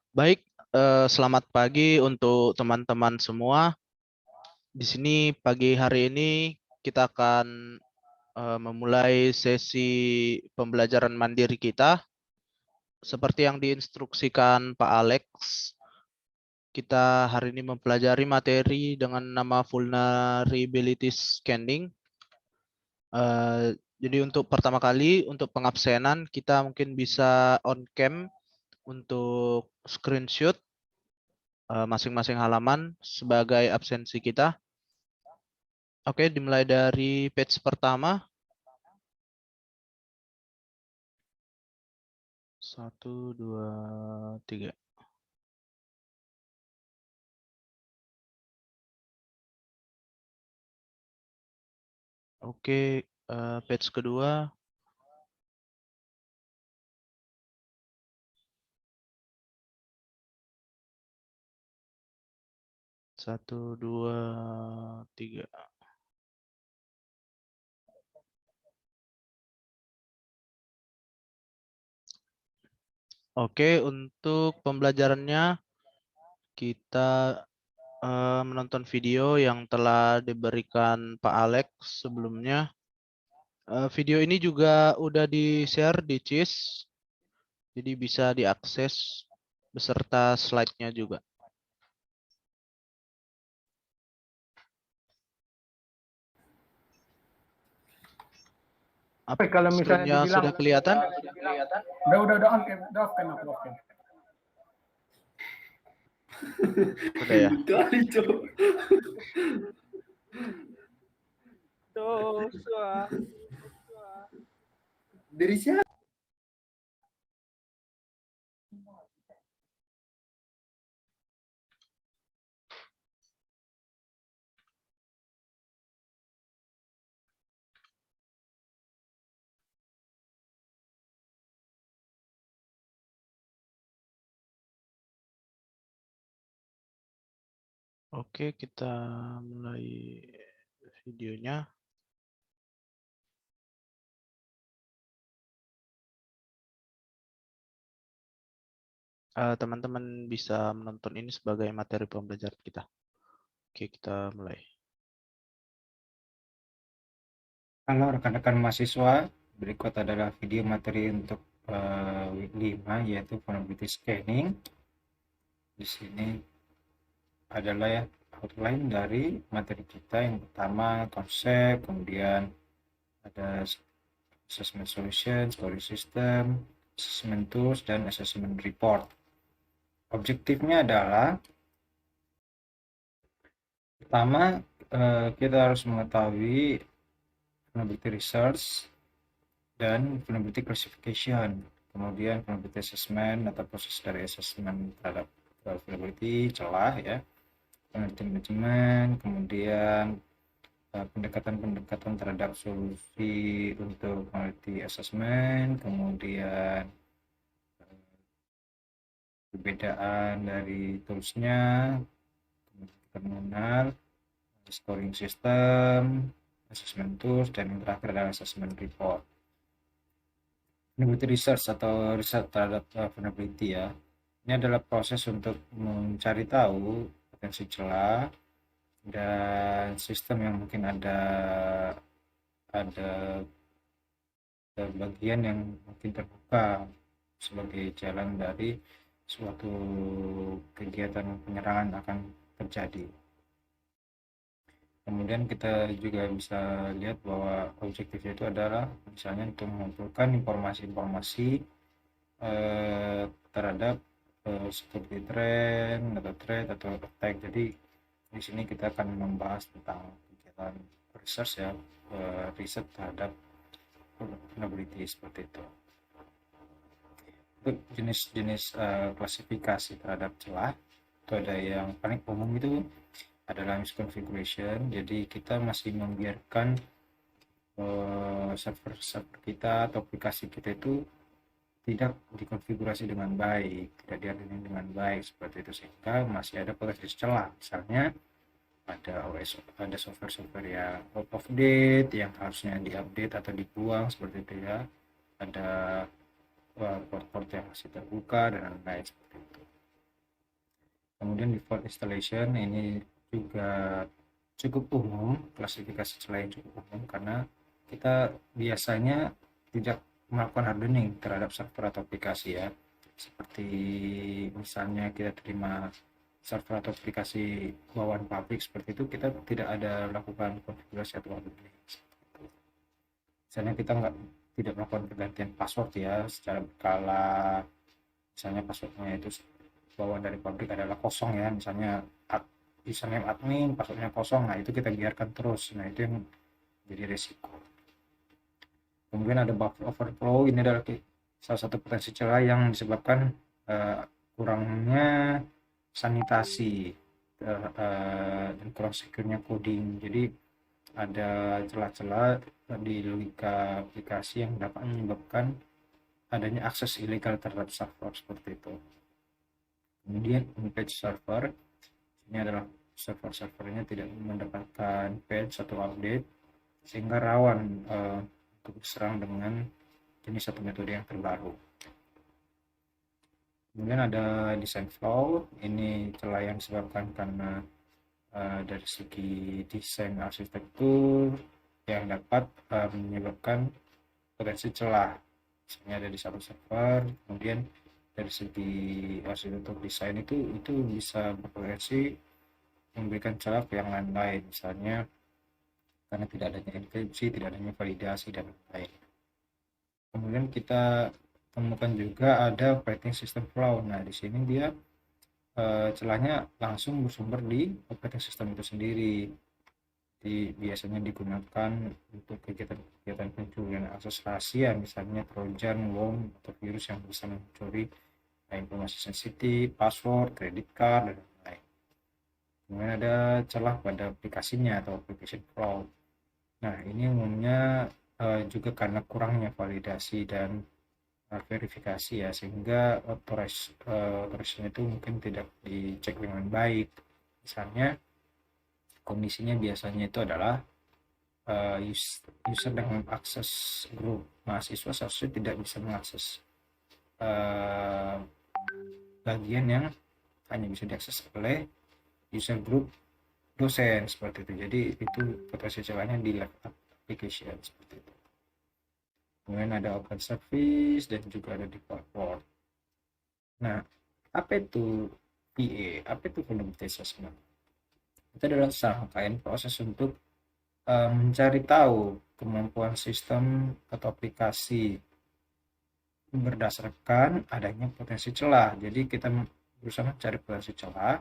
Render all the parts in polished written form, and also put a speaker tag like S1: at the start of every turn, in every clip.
S1: Baik, selamat pagi untuk teman-teman semua. Di sini pagi hari ini kita akan memulai sesi pembelajaran mandiri kita. Seperti yang diinstruksikan Pak Alex, kita hari ini mempelajari materi dengan nama vulnerability scanning. Jadi untuk pertama kali, untuk pengabsenan, kita mungkin bisa on cam untuk screenshot masing-masing halaman sebagai absensi kita. Oke, dimulai dari page pertama. 1, 2, 3. Oke, page kedua. 1, 2, 3. Oke, untuk pembelajarannya kita menonton video yang telah diberikan Pak Alex sebelumnya. Video ini juga udah di-share di CIS, jadi bisa diakses beserta slide-nya juga.
S2: Kalau misalnya
S1: Screen-nya
S2: dibilang
S1: sudah kelihatan?
S2: udah on cam, udah off cam, off cam.
S1: Udah ya.
S3: Kali cok. Dari siapa?
S1: Oke, kita mulai videonya. Teman-teman bisa menonton ini sebagai materi pembelajaran kita. Oke, kita mulai.
S4: Halo rekan-rekan mahasiswa, berikut adalah video materi untuk week 5 yaitu vulnerability scanning. Di sini adalah outline dari materi kita. Yang pertama konsep, kemudian ada assessment solution, scoring system, assessment tools, dan assessment report. Objektifnya adalah pertama kita harus mengetahui vulnerability research dan vulnerability classification, kemudian vulnerability assessment atau proses dari assessment terhadap vulnerability, celah ya, vulnerability management, kemudian pendekatan-pendekatan terhadap solusi untuk vulnerability assessment, kemudian perbedaan dari toolsnya, kita mengenal scoring system, assessment tools, dan yang terakhir adalah assessment report. Vulnerability research atau riset terhadap vulnerability ya. Ini adalah proses untuk mencari tahu potensi celah dan sistem yang mungkin ada bagian yang mungkin terbuka sebagai jalan dari suatu kegiatan penyerangan akan terjadi. Kemudian kita juga bisa lihat bahwa objektifnya itu adalah misalnya untuk mengumpulkan informasi-informasi terhadap seperti tren atau threat atau attack. Jadi di sini kita akan membahas tentang kegiatan research ya, riset terhadap vulnerability seperti itu. Untuk jenis-jenis klasifikasi terhadap celah itu ada yang paling umum itu adalah misconfiguration. Jadi kita masih membiarkan server kita atau aplikasi kita itu tidak dikonfigurasi dengan baik, tidak diatur dengan baik seperti itu, sehingga masih ada potensi celah. Misalnya ada software yang out of date yang harusnya diupdate atau dibuang seperti itu ya, ada port-port yang masih terbuka dan lain-lain seperti itu. Kemudian default installation ini juga cukup umum, klasifikasi celah yang cukup umum karena kita biasanya tidak melakukan hardening terhadap server atau aplikasi ya. Seperti misalnya kita terima server atau aplikasi bawaan pabrik seperti itu, kita tidak ada lakukan konfigurasi atau hardening. Misalnya kita tidak melakukan pergantian password ya secara berkala, misalnya passwordnya itu bawaan dari pabrik adalah kosong ya, misalnya username admin passwordnya kosong, nah itu kita biarkan terus, nah itu yang jadi resiko. Kemudian ada buffer overflow, ini adalah salah satu potensi celah yang disebabkan kurangnya sanitasi dan kurang secure-nya coding. Jadi ada celah-celah di logika aplikasi yang dapat menyebabkan adanya akses ilegal terhadap server seperti itu. Kemudian patch server, ini adalah server-servernya tidak mendapatkan patch atau update sehingga rawan untuk diserang dengan jenis atau metode yang terbaru. Kemudian ada design flaw, ini celah yang disebabkan karena dari segi desain arsitektur yang dapat menyebabkan potensi celah. Misalnya ada di satu server, kemudian dari segi arsitektur desain itu bisa berpotensi memberikan celah ke yang lain-lain, misalnya karena tidak adanya enkripsi, tidak adanya validasi dan lain-lain. Kemudian kita temukan juga ada operating system flaw. Nah, di sini dia celahnya langsung bersumber di operating system itu sendiri. Biasanya digunakan untuk kegiatan pencurian akses rahasia, misalnya trojan, worm, atau virus yang bisa mencuri informasi sensitif, password, credit card, dan lain-lain. Kemudian ada celah pada aplikasinya atau application flaw. Nah, ini umumnya juga karena kurangnya validasi dan verifikasi ya, sehingga authorization itu mungkin tidak dicek dengan baik. Misalnya kondisinya biasanya itu adalah user dengan akses grup mahasiswa seharusnya tidak bisa mengakses bagian yang hanya bisa diakses oleh user group dosen seperti itu. Jadi itu potensi celahnya di level application seperti itu. Kemudian ada open service dan juga ada default port. Nah, apa itu VA? Apa itu vulnerability assessment? Itu adalah serangkaian proses untuk mencari tahu kemampuan sistem atau aplikasi berdasarkan adanya potensi celah. Jadi kita berusaha mencari potensi celah,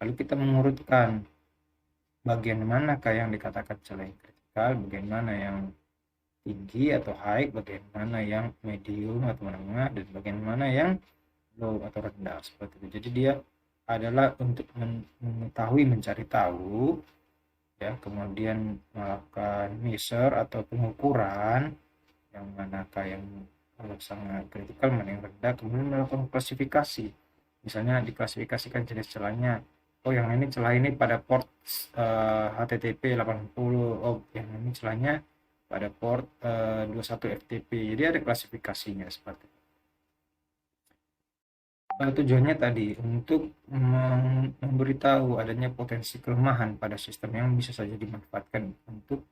S4: lalu kita mengurutkan bagian manakah yang dikatakan celah yang kritikal, bagian mana yang tinggi atau high, bagian mana yang medium atau menengah, dan bagian mana yang low atau rendah seperti itu. Jadi dia adalah untuk mengetahui, mencari tahu ya, kemudian melakukan measure atau pengukuran yang manakah yang sangat kritikal, mana yang rendah, kemudian melakukan klasifikasi. Misalnya diklasifikasikan jenis celahnya, oh yang ini celah ini pada port HTTP 80, oh yang ini celahnya pada port 21 FTP. Jadi ada klasifikasinya seperti itu. Tujuannya tadi untuk memberitahu adanya potensi kelemahan pada sistem yang bisa saja dimanfaatkan untuk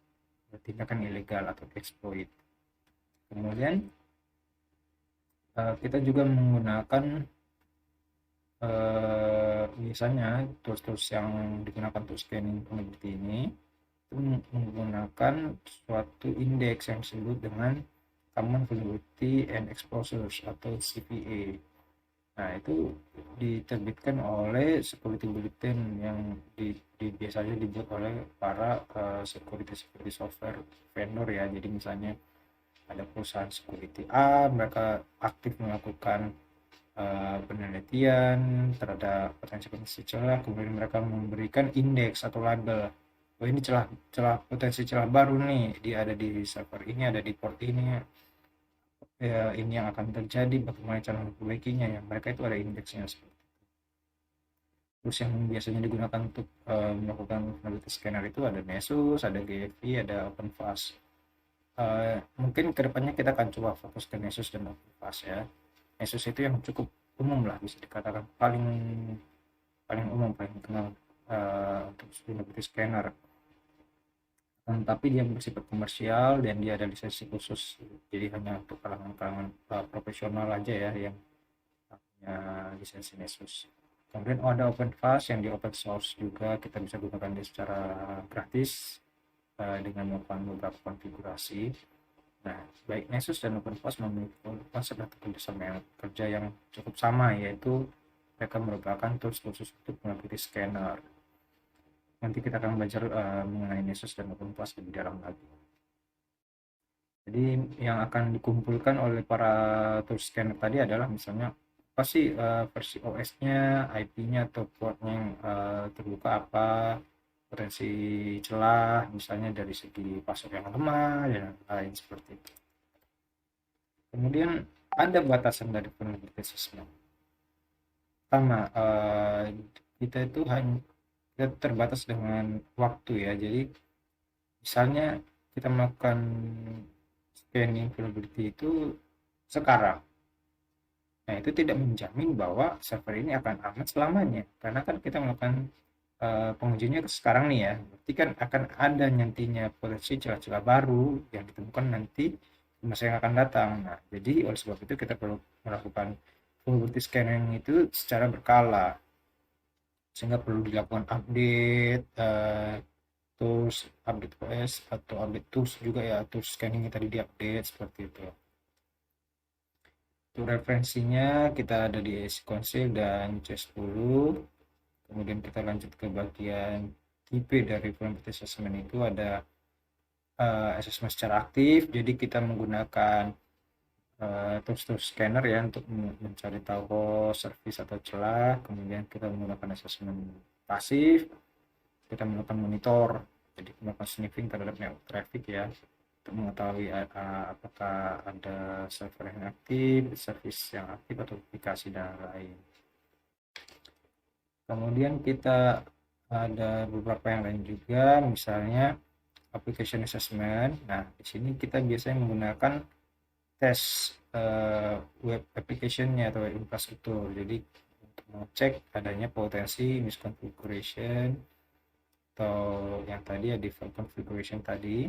S4: tindakan ilegal atau exploit. Kemudian kita juga menggunakan biasanya tools-tools yang digunakan untuk scanning vulnerability ini itu menggunakan suatu indeks yang disebut dengan Common Vulnerability and Exposures atau CVE. Nah, itu diterbitkan oleh security bulletin yang biasanya dibuat oleh para security software vendor ya. Jadi misalnya ada perusahaan security A, mereka aktif melakukan penelitian terhadap potensi celah, kemudian mereka memberikan indeks atau label. Oh, ini potensi celah baru nih, dia ada di server ini, ada di port ini. Ya, ini yang akan terjadi, bagaimana cara memperbaikinya ya, mereka itu ada indeksnya seperti itu. Terus yang biasanya digunakan untuk melakukan vulnerability scanner itu ada Nessus, ada GFI, ada OpenVAS. Mungkin kedepannya kita akan coba fokus ke Nessus dan OpenVAS ya. Nessus itu yang cukup umum lah, bisa dikatakan paling paling umum, paling kenal untuk vulnerability scanner. Tapi dia bersifat komersial dan dia ada lisensi khusus, jadi hanya untuk kalangan-kalangan profesional aja ya yang punya lisensi Nessus. Kemudian ada OpenVAS yang di open source juga, kita bisa gunakan dia secara gratis dengan melakukan beberapa konfigurasi. Nah, baik Nessus dan OpenVAS memiliki konsep atau kerjasama kerja yang cukup sama, yaitu mereka merupakan tools khusus untuk vulnerability scanner. Nanti kita akan belajar mengenai Nessus dan OpenVAS lebih dalam lagi. Jadi yang akan dikumpulkan oleh para tools scanner tadi adalah misalnya apa sih versi OS-nya, IP-nya atau portnya yang terbuka apa, potensi celah misalnya dari segi password yang lemah dan lain seperti itu. Kemudian ada batasan dari vulnerability assessment. Pertama, kita itu hanya terbatas dengan waktu ya, jadi misalnya kita melakukan scanning vulnerability itu sekarang, nah itu tidak menjamin bahwa server ini akan aman selamanya, karena kan kita melakukan pengujiannya sekarang nih ya, berarti kan akan ada nantinya potensi celah-celah baru yang ditemukan nanti di masa yang akan datang. Nah, jadi oleh sebab itu kita perlu melakukan vulnerability scanning itu secara berkala, sehingga perlu dilakukan update tools, update OS atau update tools juga ya, tools scanning tadi diupdate seperti itu. Untuk referensinya kita ada di SCONSIL dan C10. Kemudian kita lanjut ke bagian tipe dari vulnerability assessment. Itu ada assessment secara aktif, jadi kita menggunakan tools scanner ya untuk mencari tahu host, service atau celah. Kemudian kita menggunakan assessment pasif, kita melakukan monitor, jadi melakukan sniffing terhadap network traffic ya, untuk mengetahui apakah ada server yang aktif, service yang aktif atau aplikasi dan lain. Kemudian kita ada beberapa yang lain juga, misalnya application assessment. Nah, di sini kita biasanya menggunakan tes web application-nya atau infrastruktur. Jadi untuk mengecek adanya potensi misconfiguration atau yang tadi ya default configuration tadi,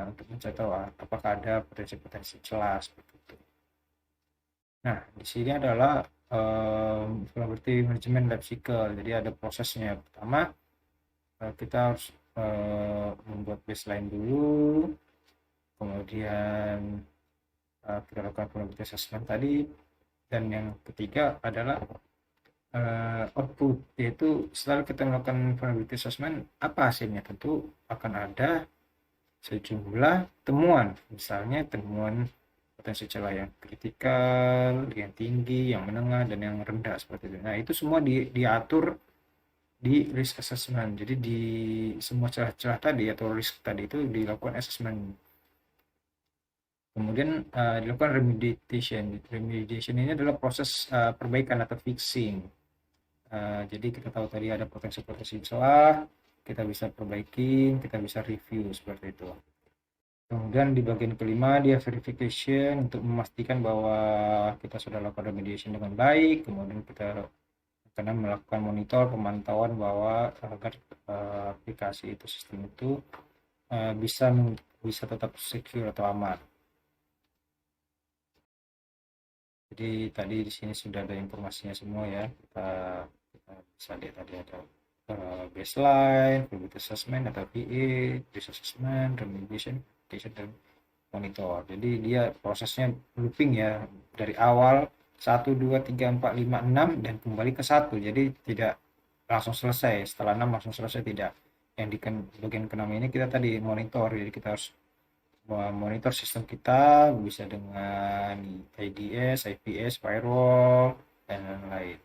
S4: untuk mencari tahu apakah ada potensi-potensi celah seperti itu. Nah, di sini adalah vulnerability management life cycle. Jadi ada prosesnya. Pertama, kita harus membuat baseline dulu, kemudian kita lakukan vulnerability assessment tadi, dan yang ketiga adalah output, yaitu setelah kita melakukan vulnerability assessment, apa hasilnya? Tentu akan ada sejumlah temuan, misalnya temuan potensi celah yang kritikal, yang tinggi, yang menengah, dan yang rendah seperti itu. Nah, itu semua diatur di risk assessment. Jadi di semua celah-celah tadi atau risk tadi itu dilakukan assessment. Kemudian dilakukan remediation. Remediation ini adalah proses perbaikan atau fixing. Jadi kita tahu tadi ada potensi-potensi celah, kita bisa perbaiki, kita bisa review seperti itu. Kemudian di bagian kelima dia verification, untuk memastikan bahwa kita sudah lakukan remediation dengan baik. Kemudian kita akan melakukan monitor, pemantauan bahwa agar aplikasi itu, sistem itu bisa tetap secure atau aman. Jadi tadi di sini sudah ada informasinya semua ya. Kita bisa lihat tadi ada baseline, vulnerability assessment atau VA, risk assessment, remediation, dan monitor. Jadi dia prosesnya looping ya, dari awal 1, 2, 3, 4, 5, 6 dan kembali ke 1. Jadi tidak langsung selesai, setelah 6 langsung selesai, tidak. Yang di bagian ke-6 ini kita tadi monitor, jadi kita harus monitor sistem kita bisa dengan IDS, IPS, firewall, dan lain-lain.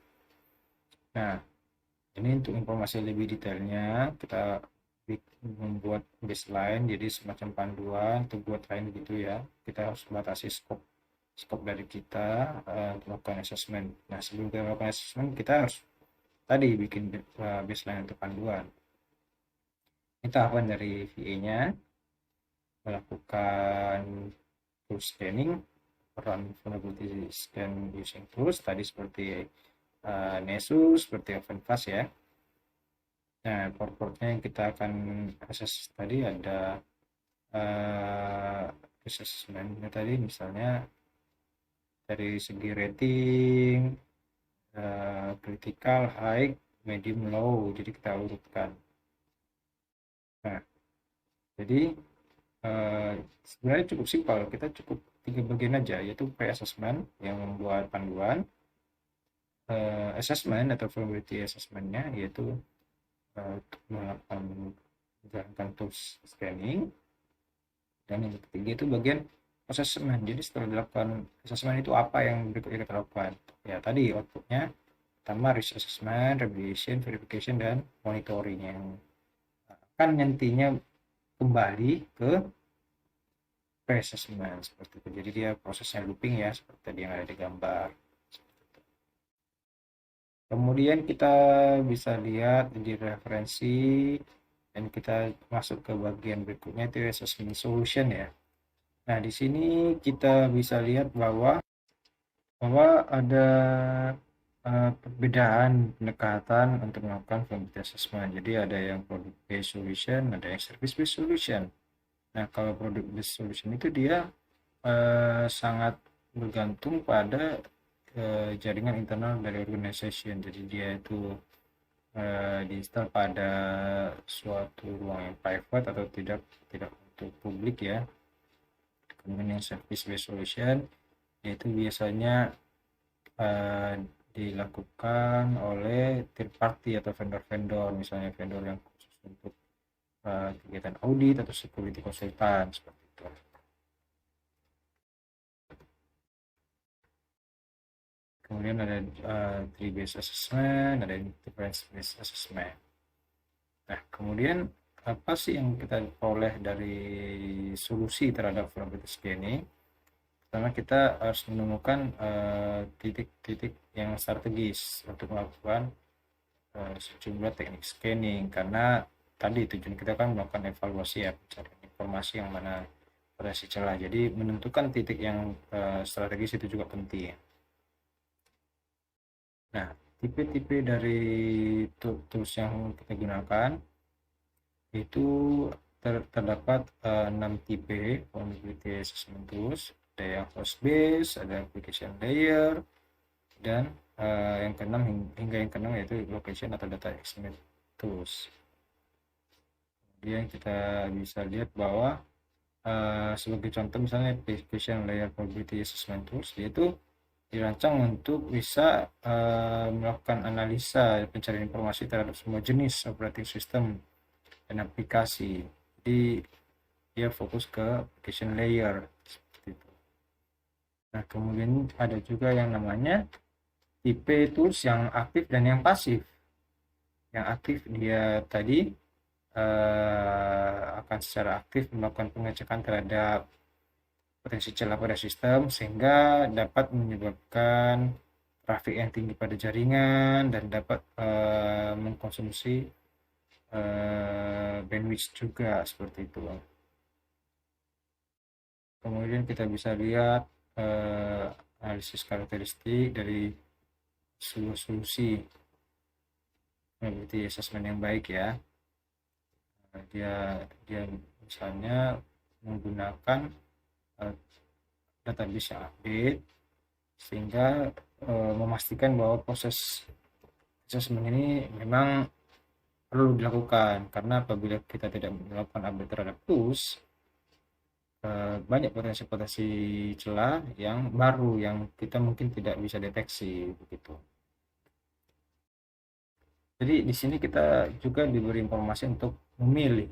S4: Nah, ini untuk informasi lebih detailnya kita membuat baseline, jadi semacam panduan untuk buat lain gitu ya. Kita harus batasi scope dari kita untuk melakukan assessment. Nah, sebelum kita melakukan assessment, kita harus tadi bikin baseline untuk panduan. Ini tahapan dari VA-nya, melakukan tool scanning, run vulnerability scan using tools tadi seperti Nessus seperti OpenVAS ya. Nah, port-portnya yang kita akan akses tadi ada assessment-nya tadi, misalnya dari segi rating, critical, high, medium, low. Jadi kita urutkan. Nah, jadi sebenarnya cukup simpel. Kita cukup 3 bagian aja, yaitu pre-assessment yang membuat panduan, assessment atau vulnerability assessment-nya, yaitu untuk menjalankan tools scanning, dan yang ketiga itu bagian assessment. Jadi setelah dilakukan assessment itu apa yang berikutnya kita lakukan? Ya tadi outputnya pertama risk assessment, remediation, verification, dan monitoring yang akan nantinya kembali ke pre-assessment seperti itu. Jadi dia prosesnya looping ya, seperti tadi yang ada di gambar. Kemudian kita bisa lihat di referensi dan kita masuk ke bagian berikutnya, itu assessment solution ya. Nah, di sini kita bisa lihat bahwa ada perbedaan pendekatan untuk melakukan vulnerability assessment. Jadi ada yang product based solution, ada yang service based solution. Nah, kalau product based solution itu dia sangat bergantung pada jaringan internal dari organization. Jadi dia itu diinstal pada suatu ruang yang private atau tidak untuk publik ya. Kemudian yang service based solution yaitu biasanya dilakukan oleh third party atau vendor-vendor, misalnya vendor yang khusus untuk kegiatan audit atau security konsultan seperti itu. Kemudian ada tree based assessment, ada interference based assessment. Nah, kemudian apa sih yang kita peroleh dari solusi terhadap vulnerability scanning? Pertama, kita harus menemukan titik-titik yang strategis untuk melakukan sejumlah teknik scanning, karena tadi tujuan kita kan melakukan evaluasi ya, mencari informasi yang mana potensi celah. Jadi menentukan titik yang strategis itu juga penting. Nah, tipe-tipe dari tools yang kita gunakan itu terdapat 6 tipe vulnerability assessment tools. Ada yang host base, ada application layer, dan yang keenam hingga yang keenam yaitu location atau data estimate tools. Kemudian kita bisa lihat bahwa sebagai contoh misalnya application layer vulnerability assessment tools, yaitu dirancang untuk bisa melakukan analisa pencarian informasi terhadap semua jenis operating system dan aplikasi. Jadi dia fokus ke application layer seperti itu. Nah, kemudian ada juga yang namanya tipe tools yang aktif dan yang pasif. Yang aktif dia tadi akan secara aktif melakukan pengecekan terhadap potensi celah pada sistem sehingga dapat menyebabkan traffic yang tinggi pada jaringan dan dapat mengkonsumsi bandwidth juga seperti itu. Kemudian kita bisa lihat analisis karakteristik dari sebuah solusi vulnerability assessment yang baik ya. Dia misalnya menggunakan database yang update sehingga memastikan bahwa proses assessment ini memang perlu dilakukan, karena apabila kita tidak melakukan update terhadap tools, banyak potensi-potensi celah yang baru yang kita mungkin tidak bisa deteksi begitu. Jadi di sini kita juga diberi informasi untuk memilih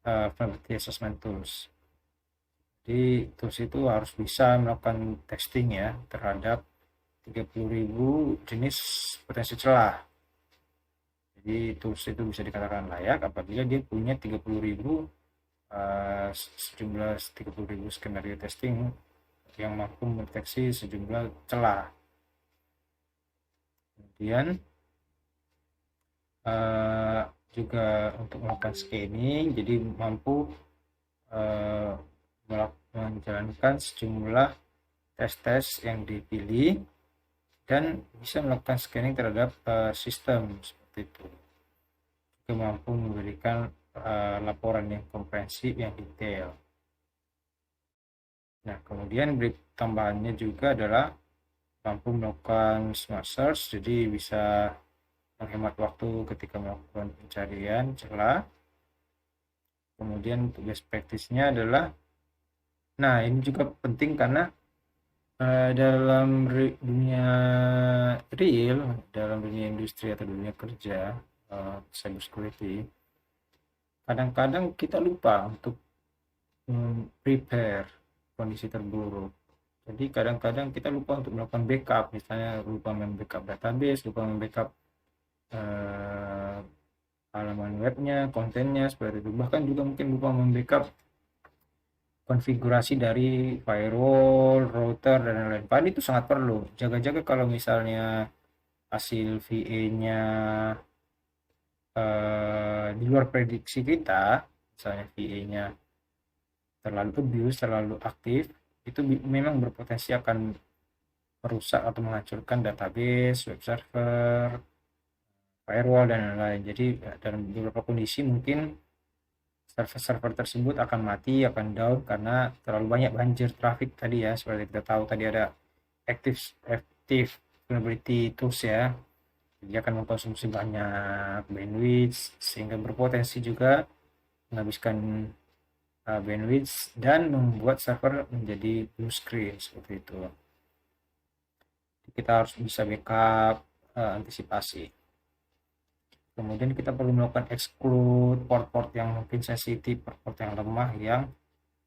S4: vulnerability assessment tools. Jadi tools itu harus bisa melakukan testing ya terhadap 30.000 jenis potensi celah. Jadi tools itu bisa dikatakan layak apabila dia punya 30.000 sejumlah 30.000 skenario testing yang mampu mendeteksi sejumlah celah. Kemudian juga untuk melakukan scanning, jadi mampu menjalankan sejumlah tes-tes yang dipilih dan bisa melakukan scanning terhadap sistem seperti itu. Juga mampu memberikan laporan yang komprehensif yang detail. Nah, kemudian tambahannya juga adalah mampu melakukan smart search, jadi bisa menghemat waktu ketika melakukan pencarian celah. Kemudian tugas praktisnya adalah, nah ini juga penting karena dalam dunia real, dalam dunia industri atau dunia kerja, cyber security, kadang-kadang kita lupa untuk prepare kondisi terburuk. Jadi kadang-kadang kita lupa untuk melakukan backup, misalnya lupa membackup database, lupa membackup halaman webnya, kontennya, seperti itu. Bahkan juga mungkin lupa membackup konfigurasi dari firewall, router, dan lain-lain. Padahal itu sangat perlu. Jaga-jaga kalau misalnya hasil VA-nya di luar prediksi kita, misalnya VA-nya terlalu abuse, terlalu aktif, itu memang berpotensi akan merusak atau menghancurkan database, web server, firewall, dan lain-lain. Jadi dalam beberapa kondisi mungkin server-server tersebut akan mati, akan down karena terlalu banyak banjir traffic tadi ya. Seperti kita tahu tadi ada active vulnerability tools ya. Dia akan mengkonsumsi banyak bandwidth sehingga berpotensi juga menghabiskan bandwidth dan membuat server menjadi blue screen seperti itu. Kita harus bisa backup, antisipasi. Kemudian kita perlu melakukan exclude port-port yang mungkin sensitif, port-port yang lemah yang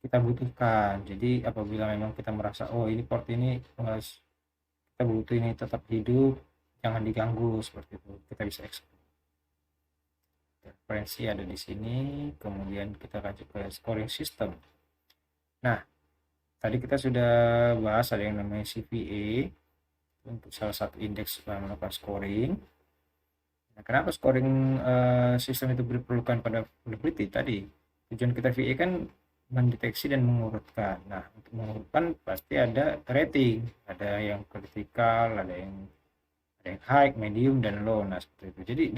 S4: kita butuhkan. Jadi apabila memang kita merasa ini port ini kita butuh ini tetap hidup, jangan diganggu, seperti itu. Kita bisa exclude. Referensi ada di sini. Kemudian kita lanjut ke scoring system. Nah, tadi kita sudah bahas ada yang namanya CVA untuk salah satu indeks melakukan scoring. Nah, kenapa scoring sistem itu diperlukan pada vulnerability tadi? Tujuan kita VA kan mendeteksi dan mengurutkan. Nah, untuk mengurutkan pasti ada rating, ada yang kritikal, ada yang high, medium, dan low. Nah, seperti itu. Jadi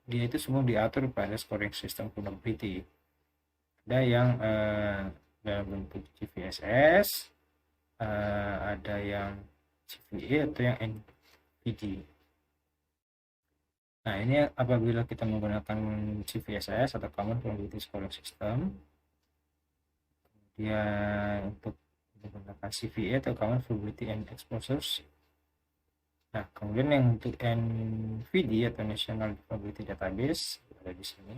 S4: dia itu semua diatur pada scoring system vulnerability. Ada yang dalam bentuk CVSS, ada yang CVE atau yang NVD. Nah, ini apabila kita menggunakan CVSS atau Common Vulnerability Scoring System. Kemudian untuk menggunakan CVE atau Common Vulnerability and Exposures. Nah, kemudian yang untuk NVD atau National Vulnerability Database ada di sini.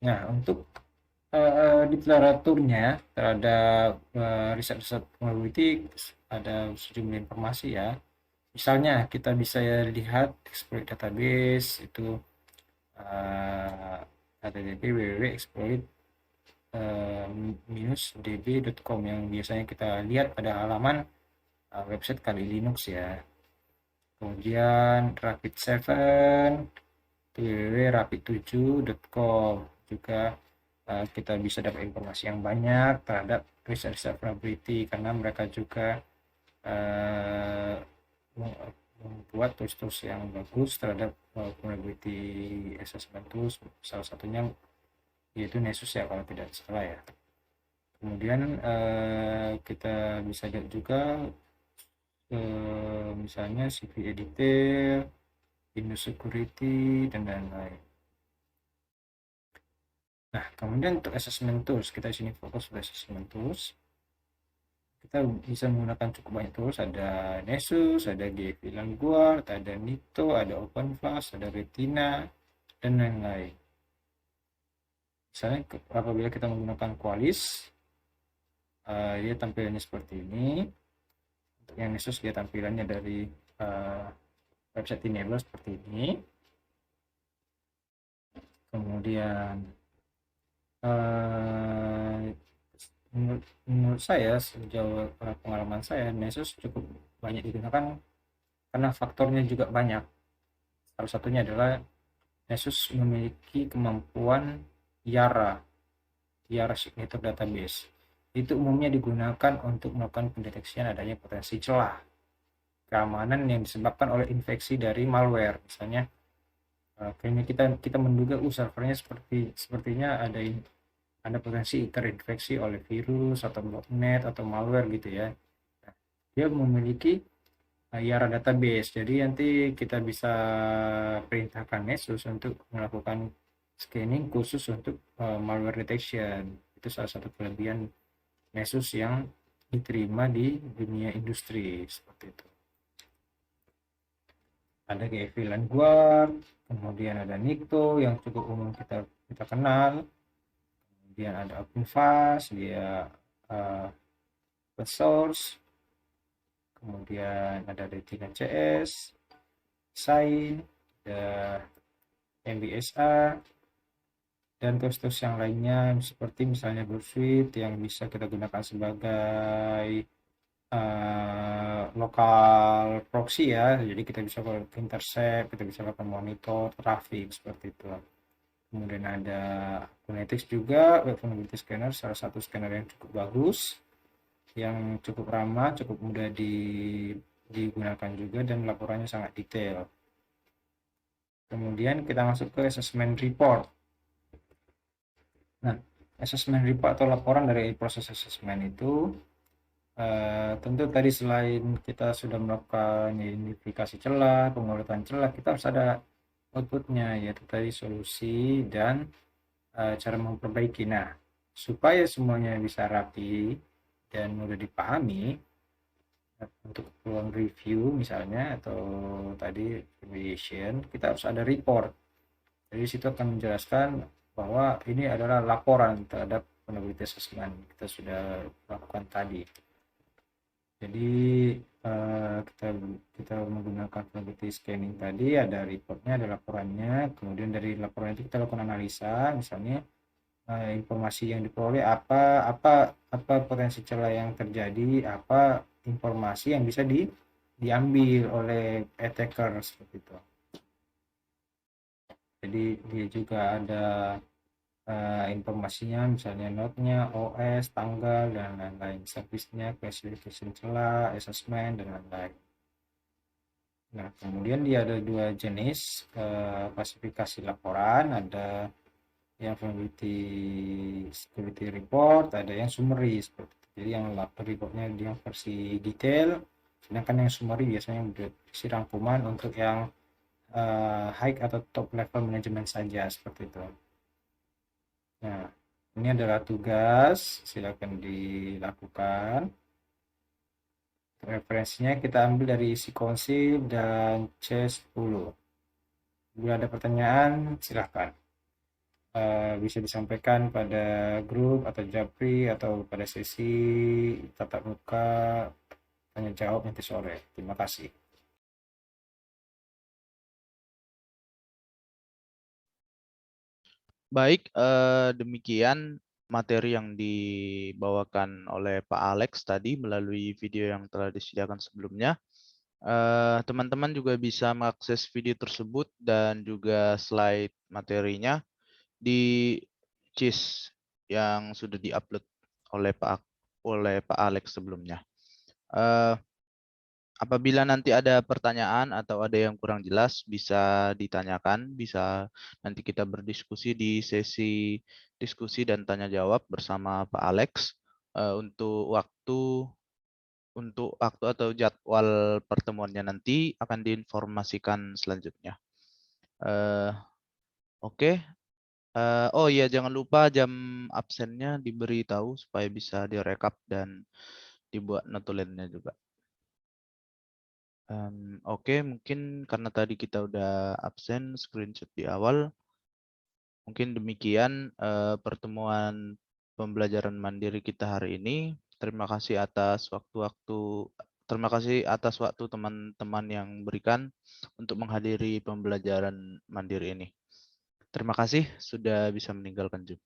S4: Nah, untuk literaturnya terhadap riset-riset vulnerability ada sejumlah informasi ya. Misalnya kita bisa lihat exploit database itu http www.exploit-db.com yang biasanya kita lihat pada halaman website Kali Linux ya. Kemudian Rapid7 www.rapid7.com juga kita bisa dapat informasi yang banyak terhadap riset-riset vulnerability karena mereka juga membuat tools-tools yang bagus terhadap vulnerability assessment tools, salah satunya yaitu Nessus ya kalau tidak salah ya. Kemudian kita bisa lihat juga misalnya CVE detail, Windows security, dan lain-lain. Nah, kemudian untuk assessment tools, kita di sini fokus pada assessment tools. Kita bisa menggunakan cukup banyak tools, ada Nessus, ada GVLAN Guard, ada Nito, ada OpenFlash, ada Retina, dan lain-lain. Misalnya apabila kita menggunakan Qualys, dia tampilannya seperti ini. Untuk yang Nessus dia tampilannya dari website enable seperti ini. Kemudian menurut saya sejauh pengalaman saya Nessus cukup banyak digunakan karena faktornya juga banyak. Salah satunya adalah Nessus memiliki kemampuan YARA Signature Database. Itu umumnya digunakan untuk melakukan pendeteksian adanya potensi celah. keamanan yang disebabkan oleh infeksi dari malware. Misalnya kayaknya kita menduga servernya sepertinya ada potensi terinfeksi oleh virus atau botnet atau malware gitu ya. Nah, dia memiliki Yara database, jadi nanti kita bisa perintahkan Nessus untuk melakukan scanning khusus untuk malware detection. Itu salah satu kelebihan Nessus yang diterima di dunia industri seperti itu. Ada kayak VLAN Guard, kemudian ada Nikto yang cukup umum kita kenal, kemudian ada OpenVAS, dia open source, kemudian ada Retina CS, Sign, ada MBSA, dan tools-tools yang lainnya seperti misalnya Bursuite yang bisa kita gunakan sebagai lokal proxy ya, jadi kita bisa intercept, kita bisa lakukan monitor traffic seperti itu. Kemudian ada Phonetics juga, Web Vulnerability Scanner, salah satu scanner yang cukup bagus, yang cukup ramah, cukup mudah digunakan juga, dan laporannya sangat detail. Kemudian kita masuk ke assessment report. Nah, assessment report atau laporan dari proses assessment itu tentu tadi selain kita sudah melakukan identifikasi celah, pengurutan celah, kita harus ada outputnya, yaitu tadi solusi dan cara memperbaiki. Nah, supaya semuanya bisa rapi dan mudah dipahami, untuk ruang review misalnya atau tadi remediation, kita harus ada report. Jadi situ akan menjelaskan bahwa ini adalah laporan terhadap vulnerability assessment kita sudah lakukan tadi. Jadi kita menggunakan vulnerability scanning tadi, ada reportnya, ada laporannya, kemudian dari laporan itu kita lakukan analisa, misalnya informasi yang diperoleh apa potensi celah yang terjadi, apa informasi yang bisa diambil oleh attacker seperti itu. Jadi dia juga ada informasinya, misalnya node-nya, OS, tanggal, dan lain-lain, service-nya, classification celah, assessment, dan lain-lain. Nah, kemudian dia ada dua jenis klasifikasi laporan, ada yang vulnerability report, ada yang summary seperti itu. Jadi yang reportnya dia versi detail, sedangkan yang summary biasanya berisi rangkuman untuk yang high atau top level management saja seperti itu. Nah, ini adalah tugas, silakan dilakukan. Referensinya kita ambil dari Sikonsip dan C10. Bila ada pertanyaan, silahkan. Bisa disampaikan pada grup atau japri atau pada sesi tatap muka tanya jawab nanti sore. Terima kasih.
S1: Baik, demikian materi yang dibawakan oleh Pak Alex tadi melalui video yang telah disediakan sebelumnya. Teman-teman juga bisa mengakses video tersebut dan juga slide materinya di CIS yang sudah diupload oleh Pak Alex sebelumnya. Apabila nanti ada pertanyaan atau ada yang kurang jelas, bisa ditanyakan, bisa nanti kita berdiskusi di sesi diskusi dan tanya jawab bersama Pak Alex. Untuk waktu atau jadwal pertemuannya nanti akan diinformasikan selanjutnya. Oke. Oh iya, jangan lupa jam absennya diberitahu supaya bisa direkap dan dibuat notulennya juga. Oke, mungkin karena tadi kita udah absen screenshot di awal, mungkin demikian pertemuan pembelajaran mandiri kita hari ini. Terima kasih atas waktu teman-teman yang berikan untuk menghadiri pembelajaran mandiri ini. Terima kasih sudah bisa meninggalkan Zoom.